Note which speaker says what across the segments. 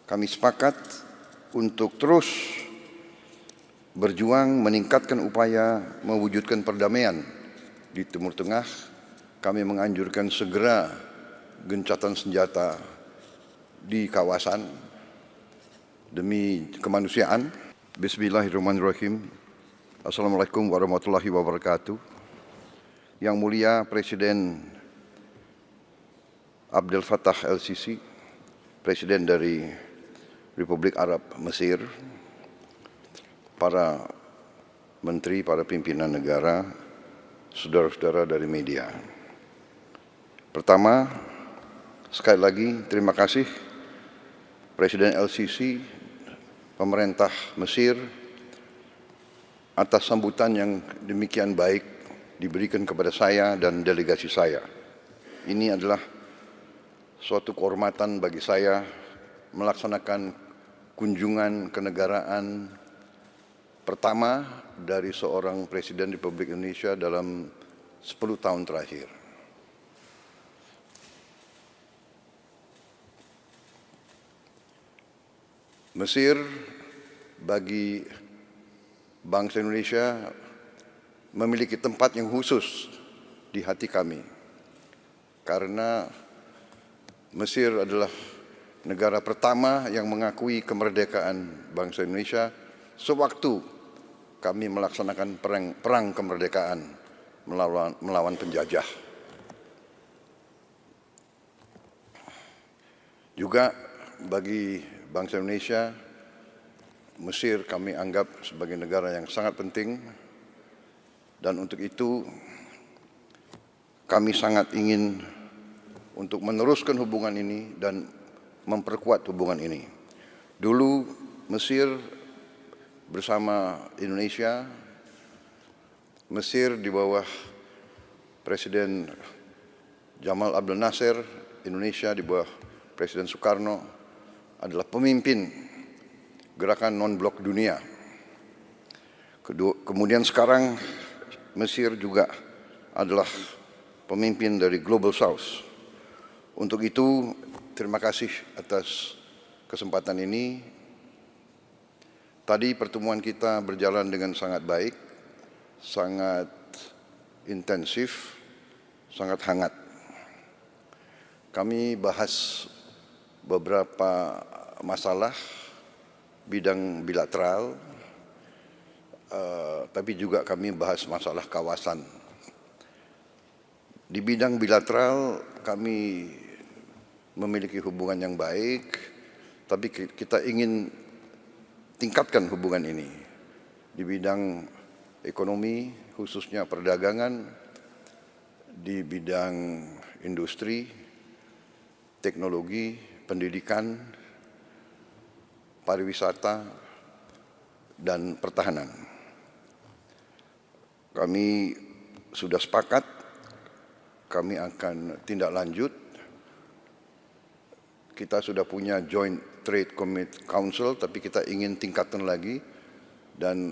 Speaker 1: kami sepakat untuk terus berjuang meningkatkan upaya mewujudkan perdamaian di Timur Tengah. Kami menganjurkan segera gencatan senjata di kawasan demi kemanusiaan. Bismillahirrahmanirrahim. Assalamualaikum warahmatullahi wabarakatuh. Yang mulia Presiden Abdel Fattah El-Sisi, Presiden dari Republik Arab Mesir, para menteri, para pimpinan negara, saudara-saudara dari media. Pertama, sekali lagi terima kasih Presiden El-Sisi, pemerintah Mesir atas sambutan yang demikian baik diberikan kepada saya dan delegasi saya. Ini adalah suatu kehormatan bagi saya melaksanakan kunjungan kenegaraan pertama dari seorang Presiden Republik Indonesia dalam 10 tahun terakhir. Mesir bagi bangsa Indonesia memiliki tempat yang khusus di hati kami, karena Mesir adalah negara pertama yang mengakui kemerdekaan bangsa Indonesia sewaktu kami melaksanakan perang kemerdekaan melawan penjajah. Juga bagi bangsa Indonesia, Mesir kami anggap sebagai negara yang sangat penting, dan untuk itu kami sangat ingin untuk meneruskan hubungan ini dan memperkuat hubungan ini. Dulu Mesir bersama Indonesia, Mesir di bawah Presiden Jamal Abdel Nasser, Indonesia di bawah Presiden Soekarno adalah pemimpin gerakan non-blok dunia. Kemudian sekarang Mesir juga adalah pemimpin dari Global South. Untuk itu, terima kasih atas kesempatan ini. Tadi pertemuan kita berjalan dengan sangat baik, sangat intensif, sangat hangat. Kami bahas beberapa masalah bidang bilateral, tapi juga kami bahas masalah kawasan. Di bidang bilateral kami memiliki hubungan yang baik, tapi kita ingin tingkatkan hubungan ini di bidang ekonomi, khususnya perdagangan, di bidang industri, teknologi, pendidikan, pariwisata, dan pertahanan. Kami sudah sepakat, kami akan tindak lanjut. Kita sudah punya Joint Trade Council, tapi kita ingin tingkatkan lagi, dan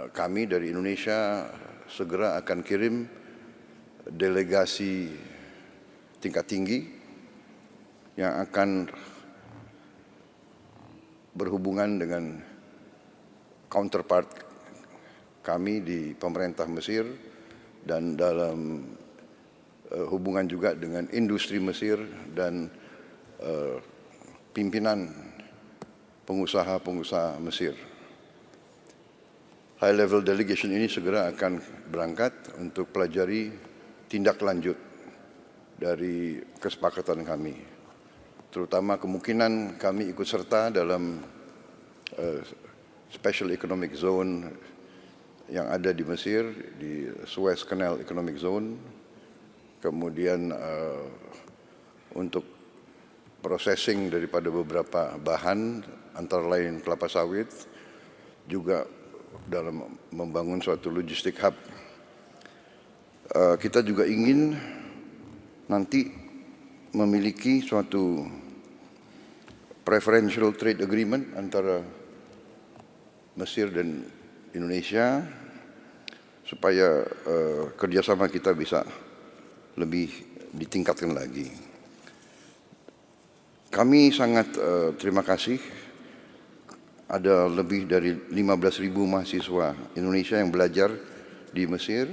Speaker 1: kami dari Indonesia segera akan kirim delegasi tingkat tinggi yang akan berhubungan dengan counterpart kami di pemerintah Mesir, dan dalam hubungan juga dengan industri Mesir dan pimpinan pengusaha-pengusaha Mesir. High level delegation ini segera akan berangkat untuk pelajari tindak lanjut dari kesepakatan kami, terutama kemungkinan kami ikut serta dalam Special Economic Zone yang ada di Mesir, di Suez Canal Economic Zone. Kemudian untuk processing daripada beberapa bahan, antara lain kelapa sawit, juga dalam membangun suatu logistik hub. Kita juga ingin nanti memiliki suatu preferential trade agreement antara Mesir dan Indonesia, supaya kerjasama kita bisa lebih ditingkatkan lagi. Kami sangat terima kasih ada lebih dari 15.000 mahasiswa Indonesia yang belajar di Mesir,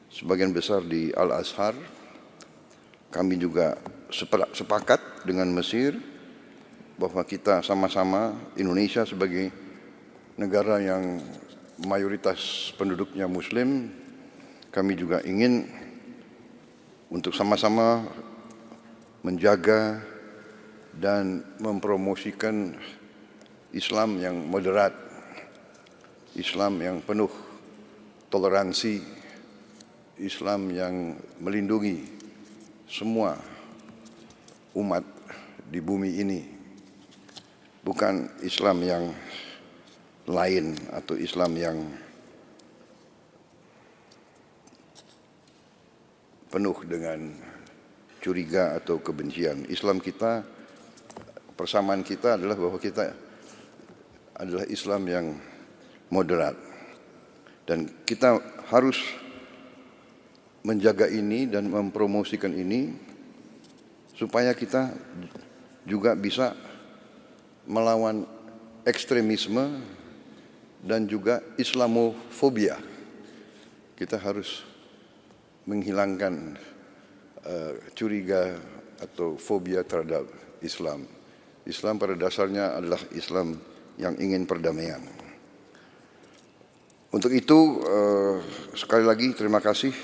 Speaker 1: sebagian besar di Al-Azhar. Kami juga sepakat dengan Mesir bahwa kita sama-sama, Indonesia sebagai negara yang mayoritas penduduknya Muslim, kami juga ingin untuk sama-sama menjaga dan mempromosikan Islam yang moderat, Islam yang penuh toleransi, Islam yang melindungi semua umat di bumi ini, bukan Islam yang lain atau Islam yang penuh dengan curiga atau kebencian. Islam kita, persamaan kita adalah bahwa kita adalah Islam yang moderat, dan kita harus menjaga ini dan mempromosikan ini supaya kita juga bisa melawan ekstremisme dan juga Islamofobia. Kita harus menghilangkan curiga atau fobia terhadap Islam. Islam pada dasarnya adalah Islam yang ingin perdamaian. Untuk itu sekali lagi terima kasih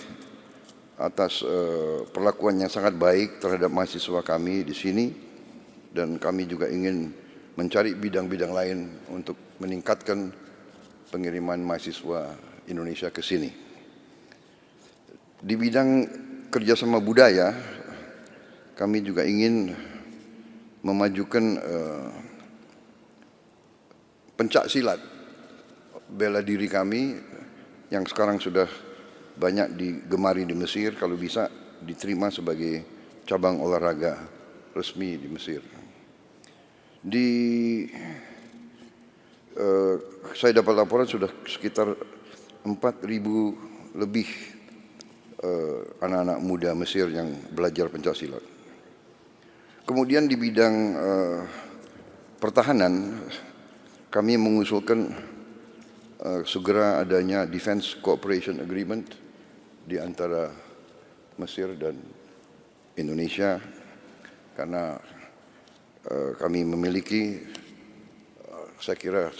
Speaker 1: atas perlakuan yang sangat baik terhadap mahasiswa kami di sini, dan kami juga ingin mencari bidang-bidang lain untuk meningkatkan pengiriman mahasiswa Indonesia ke sini. Di bidang kerjasama budaya, kami juga ingin memajukan pencak silat bela diri kami yang sekarang sudah banyak digemari di Mesir, kalau bisa diterima sebagai cabang olahraga resmi di Mesir. Saya dapat laporan sudah sekitar 4.000 lebih anak-anak muda Mesir yang belajar pencak silat. Kemudian di bidang pertahanan, kami mengusulkan segera adanya Defense Cooperation Agreement di antara Mesir dan Indonesia, karena kami memiliki saya kira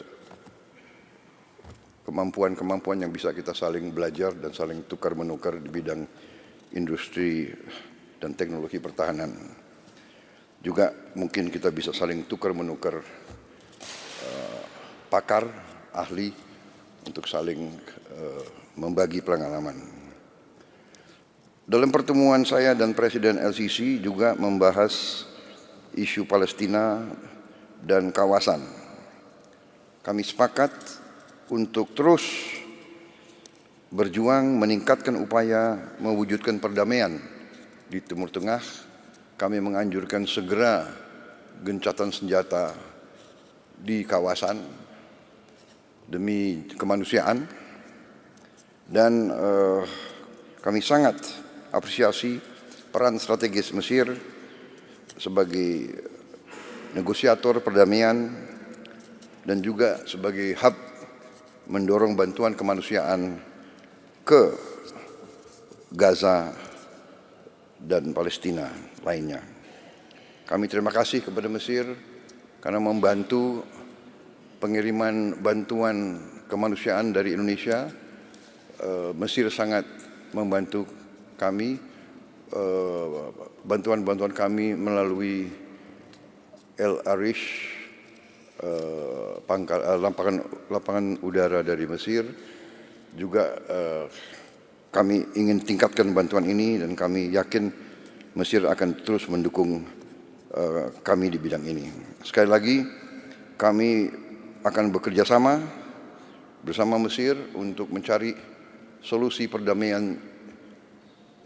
Speaker 1: kemampuan-kemampuan yang bisa kita saling belajar dan saling tukar-menukar di bidang industri dan teknologi pertahanan. Juga mungkin kita bisa saling tukar-menukar pakar, ahli, untuk saling membagi pengalaman. Dalam pertemuan saya dan Presiden LCC juga membahas isu Palestina dan kawasan. Kami sepakat untuk terus berjuang meningkatkan upaya mewujudkan perdamaian di Timur Tengah. Kami menganjurkan segera gencatan senjata di kawasan demi kemanusiaan, dan kami sangat apresiasi peran strategis Mesir sebagai negosiator perdamaian dan juga sebagai hub mendorong bantuan kemanusiaan ke Gaza dan Palestina lainnya. Kami terima kasih kepada Mesir karena membantu pengiriman bantuan kemanusiaan dari Indonesia. Mesir sangat membantu kami, bantuan-bantuan kami melalui El Arish, lapangan udara dari Mesir. Juga kami ingin tingkatkan bantuan ini, dan kami yakin Mesir akan terus mendukung kami di bidang ini. Sekali lagi, kami akan bekerja sama bersama Mesir untuk mencari solusi perdamaian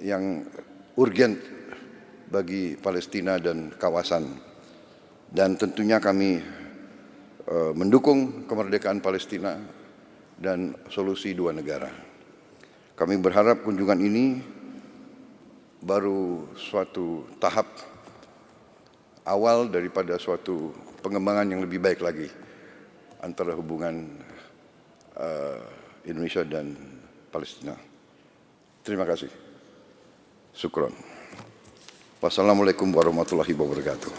Speaker 1: yang urgent bagi Palestina dan kawasan. Dan tentunya kami mendukung kemerdekaan Palestina dan solusi dua negara. Kami berharap kunjungan ini baru suatu tahap awal daripada suatu pengembangan yang lebih baik lagi antara hubungan Indonesia dan Palestina. Terima kasih. Syukron. Wassalamualaikum warahmatullahi wabarakatuh.